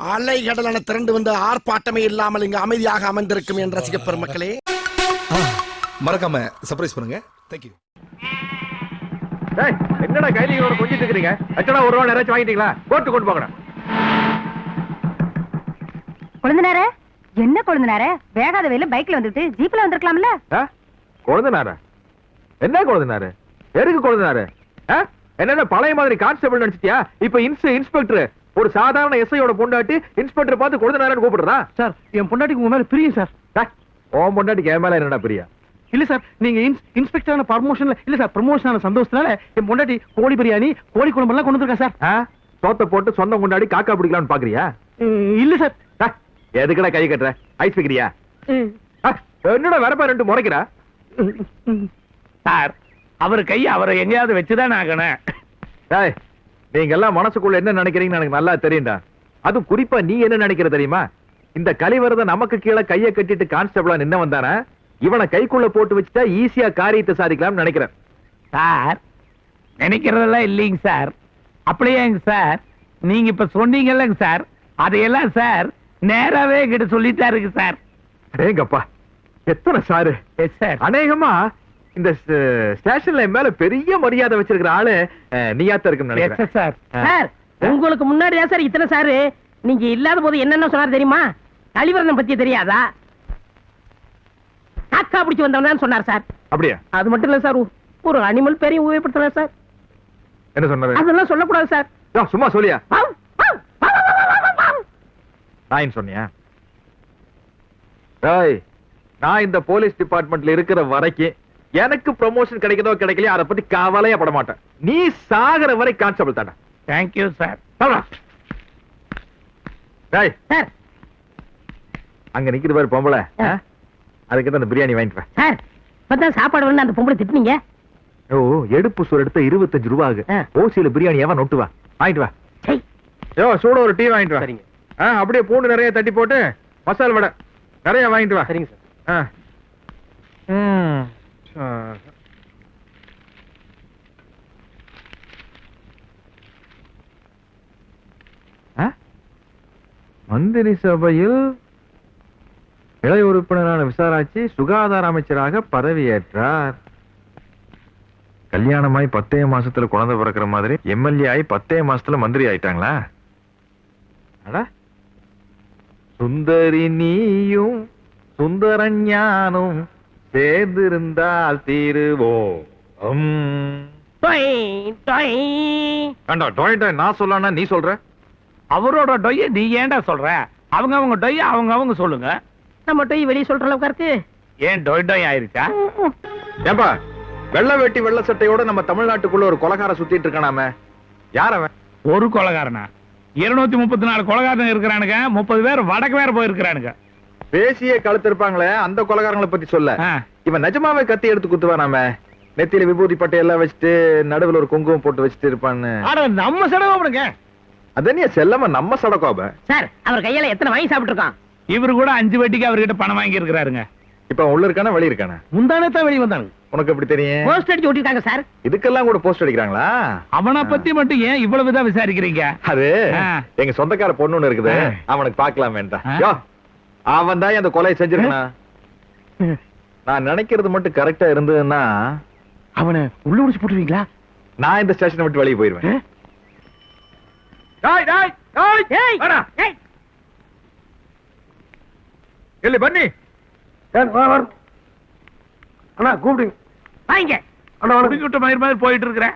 அலை கடலான திரண்டு வந்து ஆர்ப்பாட்டமே இல்லாமல் இங்கு அமைதியாக அமர்ந்திருக்கும் என் ரசிக பெருமக்களே, மறக்காம சர்ப்ரைஸ் பண்ணுங்க. தேங்க்யூ. என்னடா கைதிகளோட கொஞ்சிட்டு இருக்கீங்க? அச்சடா ஒரு ரூபா நிறைய வாங்கிட்டீங்களா? கோர்ட்டு கொண்டு போகணும். கொழுந்தனாரே, என்ன கொழுந்தனாரே, வேகாத வெயில பைக்ல வந்துட்டு ஜீப்ல வந்திருக்கலாம்ல? கொழுந்தனாரா? என்ன கொழுந்தனாரு? எதுக்கு கொழுந்தனாரு? என்ன பழைய மாதிரி கான்ஸ்டபிள் நினைச்சிட்டியா? இப்ப இன்ஸ்பெக்டர் ஒரு சாதாரண எஸ்ஐயோட பொண்டாட்டி இன்ஸ்பெக்டர் பார்த்து கொழுந்தனாரன்னு கூப்பிடுறா? சார், என் பொண்டாட்டிக்கு உங்க மேல பிரியம் சார். உன் பொண்டாட்டிக்கு என் மேல என்னடா பிரியா? இல்ல சார், நீங்க இன்ஸ்பெக்டரான ப்ரமோஷன்ல இல்ல சார், ப்ரமோஷனான சந்தோஷத்தால என் பொண்டாட்டி கோழி பிரியாணி கோழி குழம்பு எல்லாம் கொண்டு வந்திருக்கா சார். சோத்த போட்டு சொந்தம் கொண்டாடி காக்கா பிடிக்கலாம்னு பாக்குறியா? இல்ல சார். எதுக்குடா கை கட்டுற? ஐஸ் வைக்கிறியா? என்னடா வரப்பா ரெண்டு முறைக்கிறா? சார், அவர் கையை அவரை எங்கேயாவது வச்சுதான் ஆகணும். நீங்க எல்லாம் மனசுக்குள்ள என்ன நினைக்கிறீங்கன்னு எனக்கு நல்லா தெரியும்டா. அதுவும் குறிப்பா நீ என்ன நினைக்கிற தெரியுமா? இந்த கலிவரத நமக்கு கீழே கையை கட்டிட்டு கான்ஸ்டபிளா நின்ன வந்தானே, இவனை கைக்குள்ள போட்டு வச்சுட்டா ஈஸியா காரியத்தை சாதிக்கலாம்னு நினைக்கிறேன். சார், நினைக்கிறதெல்லாம் இல்லைங்க சார். அப்படியேங்க சார், நீங்க இப்ப சொன்னீங்கல்லங்க சார், அதையெல்லாம் சார் நேராவே கிட்ட சொல்லிட்டாருங்க சார். அடேங்கப்பா, எத்தனை சாரு! அநேகமா இந்த ஸ்டேஷன்ல மேல பெரிய மரியாதை வச்சிருக்கிற ஆளு நீயாத்த இருக்குன்னு நினைக்கிறேன் சார். சார், உங்களுக்கு முன்னாடியா சார் இத்தனை சாரு? நீங்க இல்லாத போது என்னென்ன சொன்னார் தெரியுமா? கலிவரதம் பத்தி தெரியாதா? காக்கா பிடிச்சு வந்தவன் சொன்னார் சார். அப்படியா? அது மட்டும் இல்ல சார், ஒரு அனிமல் பேரையும் உபயோகப்படுத்தினார் சார். என்ன சொன்னாரு? அதெல்லாம் சொல்லக்கூடாது சார். சும்மா சொல்லியா? நான் சொன்னியா? நான் இந்த போலீஸ் டிபார்ட்மெண்ட்ல இருக்கிற வரைக்கும் எனக்கு ப்ரமோஷன் கிடைக்கதோ கிடைக்கலையோ அதை பத்தி கவலையே பட மாட்டேன். நீ சாகர வரை கான்ஸ்டபிள் தானே. Thank you sir. அங்க நிக்கிற பாரு பொம்பளை, அதுக்கிட்ட அந்த பிரியாணி வாங்கிட்டு சார். இப்பதான் சாப்பாடு வந்து அந்த பொம்பளை திட்டுனீங்க. ஓ, எடுப்பு சோறு எடுத்த 25 ரூபா ஆகு. ஓசியில பிரியாணி எவன் நொட்டு வா, வாங்கிட்டு வா. சூட ஒரு டீ வாங்கிட்டு வா. சரிங்க. அப்படியே பூண்டு நிறைய தட்டி போட்டு மசாலா வடை நிறைய வாங்கிட்டு வா. சரிங்க சார். மந்திரி சபையில் இளைய உறுப்பினரான விசாராட்சி சுகாதார அமைச்சராக பதவியேற்றார். கல்யாணமாய் 10 மாசத்துல குழந்தை பிறக்கிற மாதிரி எம்எல்ஏ ஆகி 10 மாசத்துல மந்திரி ஆயிட்டாங்களா? சுந்தரி நீயும் சுந்தரஞானும் சேர்ந்திருந்தால் தீருவோம். நான் சொல்லனா நீ சொல்ற? அவரோட டொய்ய நீ ஏன்டா சொல்ற? அவங்க டொய்ய அவங்க சொல்லுங்க. நம்ம டொய் வெளியே சொல்ற அளவுக்கு இருக்கு. ஏன் டொய் ஆயிருச்சா? ஏன்பா, வெள்ள வேட்டி வெள்ள சட்டையோட நம்ம தமிழ்நாட்டுக்குள்ள ஒரு கொலகார சுத்திட்டு இருக்கானாமே, யார் அவன்? ஒரு கொலகாரனா? 234 கொலகாரன் இருக்கிறானுங்க. 30 பேர் வடக்கு வேற போயிருக்கிறானுங்க. பேசியே கழுத்திருப்பாங்களே, அந்த கொலகாரங்களை பத்தி சொல்ல. இவன் நிஜமாவே கத்தி எடுத்து குத்துவானாமே, நெத்தியில விபூதி பட்டை எல்லாம் வச்சுட்டு நடுவில் ஒரு குங்குமம் போட்டு வச்சுட்டு இருப்பான்னு. நம்ம சடகோபனுங்க. அதனிய செல்லமா நம்ம சடகோப சார். அவர் கையில எத்தனை வாங்கி சாப்பிட்டு இருக்கான்? இவரு கூட 5 வட்டிக்கு அவர்கிட்ட பணம் வாங்கி இருக்கிறாருங்க. இப்ப உள்ள இருக்கானா வெளிய இருக்கானா? முந்தானத்தான் வெளிய வந்தானுங்க. உனக்கு எப்படி தெரியும்? போஸ்ட் அடிச்சு ஓட்டிட்டாங்க சார். இதுக்கெல்லாம் கூட போஸ்ட் அடிக்கிறாங்களா? அவனை பத்தி மட்டும் ஏன் இவ்வளவு தான் விசாரிக்கிறீங்க? அது எங்க சொந்தக்கார பொண்ணு ஒண்ணு இருக்குது, அவனுக்கு பாக்கலாம் வேண்டாம். அவன் தான் அந்த கொலையை செஞ்சிருக்கான். நான் நினைக்கிறது மட்டும் கரெக்டா இருந்ததுன்னா அவனை உள்ள முடிச்சு போட்டுருவீங்களா? நான் இந்த ஸ்டேஷனை விட்டு வெளியே போயிருவேன். பண்ணி அண்ணா கூப்பிடுங்க. வாங்க அண்ணா மாதிரி போயிட்டு இருக்கிறேன்.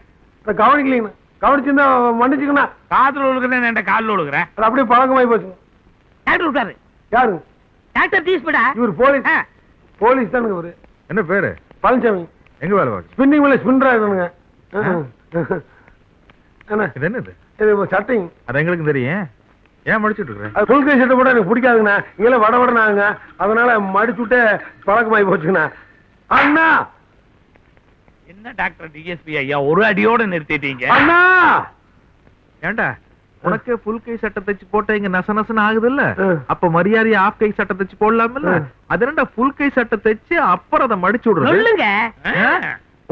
கவனிக்கலீங்க. கவனிச்சிருந்தா மன்னிச்சுக்கண்ணா. காதுல ஒழுகுறேன், என் காலில் ஒழுகுறேன். அப்படியே பழக்கமாயி போச்சுங்க. டாக்டர் விட்டாரு. யாரு? டாக்டர் டீஸ்படா. இவர் போலீஸ். போலீஸ் தானுங்க இவரு. என்ன பேரு? பழனிசாமி. எங்க வேலை பாக்கு? ஸ்பின்னிங் மேல ஸ்பின் டிரைவருங்க. இது என்னது? இது சட்டைங்க. அது எங்களுக்கு தெரியும். ஏன் மடிச்சுட்டு இருக்கிறேன்? அது ஃபுல் கை சட்டை போட எனக்கு பிடிக்காதுங்கண்ணா. இங்கே வட வடனாங்க, அதனால மடிச்சுட்டு பழக்கமாயி போச்சுங்கண்ணா. அண்ணா! என்ன டாக்டர் டிஎஸ்பி ஐயா, ஒரு அடியோட நிறுத்திட்டீங்க. அண்ணா! ஏண்டா, உனக்கு ஃபுல் கை சட்டை தச்சு போட்ட இங்க நச நசன ஆகுது இல்ல, அப்ப மரியாதையா ஆஃப் கை சட்டை தச்சு போடலாம் இல்ல? அது என்னடா ஃபுல் கை சட்டை தச்சு அப்புறம் அதை மடிச்சு விடுறது? சொல்லுங்க.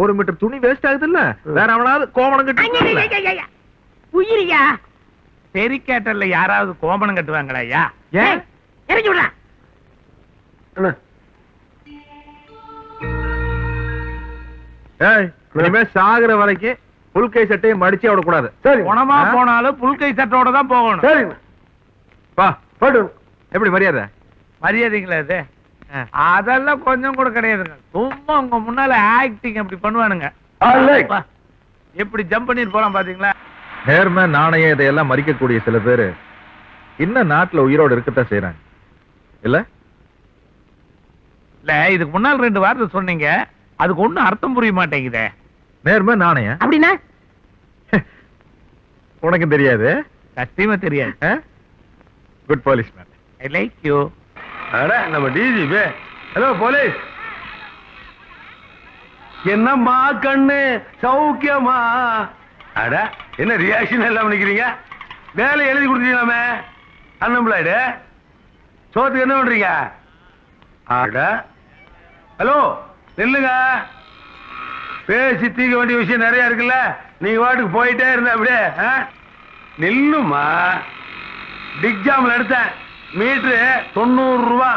1 மீட்டர் துணி வேஸ்ட் ஆகுது இல்ல? வேற அவனாவது கோவணம் கட்டி உயிரியா தெரிக்கேட்டல்ல யாராவது கோமணம் கட்டுவாங்களா ஐயா? ஏய், இறக்கி விடுறா. ஏய், இனிமே சாகுற வரைக்கும் புல் கை சட்டையை மடிச்சு விடக்கூடாது. சரி குணமா போனாலும் புல்கை சட்டோட தான் போகணும். சரி வா போடு. எப்படி மரியாதை? மரியாதைங்களா இது? அதெல்லாம் கொஞ்சம் கூட கிடையாதுங்க. சும்மா உங்க முன்னால ஆக்டிங் அப்படி பண்ணுவானுங்க. அப்பா, எப்படி ஜம்ப் பண்ணிட்டு போலாம் பாத்தீங்களா? நேர்மை நாணயம் இதையெல்லாம் மறிக்கக்கூடிய சில பேரு இன்னும் நாட்டுல உயிரோடு இருக்கத்தான் செய்யறாங்க இல்ல? இல்ல, இதுக்கு முன்னால் 2 வார்த்தை சொன்னீங்க, அதுக்கு ஒண்ணும் அர்த்தம் புரிய மாட்டேங்குதே. நேர்மை நாணயம் அப்படின்னா உனக்கும் தெரியாது? சத்தியமா தெரியாது. Good policeman. I like you. அட நம்ம டிஜிபி. Hello police. என்னம்மா கண்ணு சௌக்கியமா? அட என்ன ரியாக்ஷன் எல்லாம் பண்ணிக்கிறீங்க? வேலை எழுதி கொடுத்தீங்களாமே அன்எம்ப்ளாய்டு. சோத்துக்கு என்ன பண்றீங்க? அட ஹலோ நில்லுங்க. பேசி தீர்க்க வேண்டிய விஷயம் நிறைய இருக்குல்ல. நீங்க வாட்டுக்கு போயிட்டே இருந்த அப்படியே நில்லுமா. டிக்ஜாம்ல எடுத்தேன். மீட்ரு 90 ரூபா,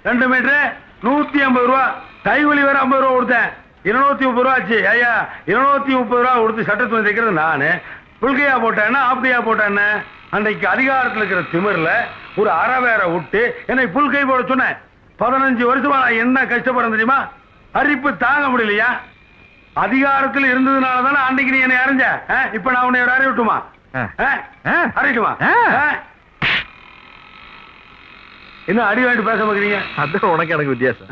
2 மீட்டரு 150 ரூபா, கைவலி வேற 50 ரூபா கொடுத்தேன். 230 ரூபா ஆச்சு. ஐயா 230 ரூபா கொடுத்து சட்டத்துறை தைக்கிறது நானு. புல்கையா போட்டேன்னா ஆப்கையா போட்டேன்னு அன்றைக்கு அதிகாரத்தில் இருக்கிற திமிர்ல ஒரு அரை வேற விட்டு என்னை புல்கை போட சொன்னேன். 15 வருஷமா நான் என்ன கஷ்டப்படுறேன் தெரியுமா? அரிப்பு தாங்க முடியலையா? அதிகாரத்தில் இருந்ததுனால தானே அன்னைக்கு நீ என்னை அரைஞ்ச. இப்ப நான் உன்னை அறை விட்டுமா? அரைக்குமா? என்ன அடி வாங்கிட்டு பேச மாட்டீங்க? அது உனக்கு எனக்கு வித்தியாசம்.